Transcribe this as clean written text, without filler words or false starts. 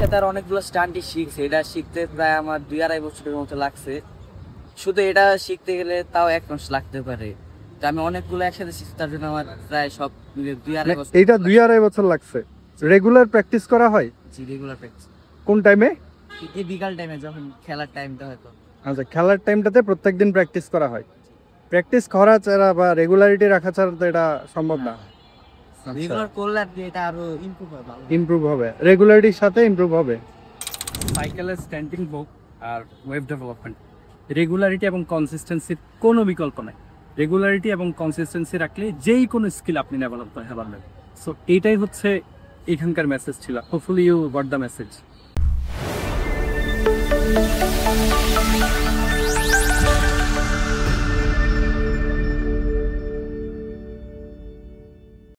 সাথে আর অনেকগুলো স্টান্টই শিখছে। এটা শিখতে প্রায় আমার 2-2.5 বছরের মতো লাগছে। শুধু এটা শিখতে গেলে তাও 1 মাস লাগতে পারে। তো আমি অনেকগুলো একসাথে শিখছি, তার জন্য আমার প্রায় সব মিলে 2-2.5 বছর। এইটা 2-2.5 বছর লাগছে। রেগুলার প্র্যাকটিস করা হয়? জি, রেগুলার প্র্যাকটিস। কোন টাইমে? এই বিকাল টাইমে যখন খেলার টাইমটা হয়তো। আচ্ছা, খেলার টাইমটাতে প্রত্যেকদিন প্র্যাকটিস করা হয়। প্র্যাকটিস করা ছাড়া বা রেগুলারিটি রাখা ছাড়া তো এটা সম্ভব না। রেগুলার করলে আর কি এটা আরো ইমপ্রুভ হবে, ভালো ইমপ্রুভ হবে, রেগুলারিটির সাথে ইমপ্রুভ হবে। সাইকেলের স্ট্যান্ডিং বুক আর ওয়েব ডেভেলপমেন্ট, রেগুলারিটি এবং কনসিস্টেন্সির কোনো বিকল্প নাই। রেগুলারিটি এবং কনসিস্টেন্সি রাখলে যেই কোনো স্কিল আপনি ডেভেলপ করতে পারবেন। সো এইটাই হচ্ছে এখানকার মেসেজ ছিল। Hopefully you got the message.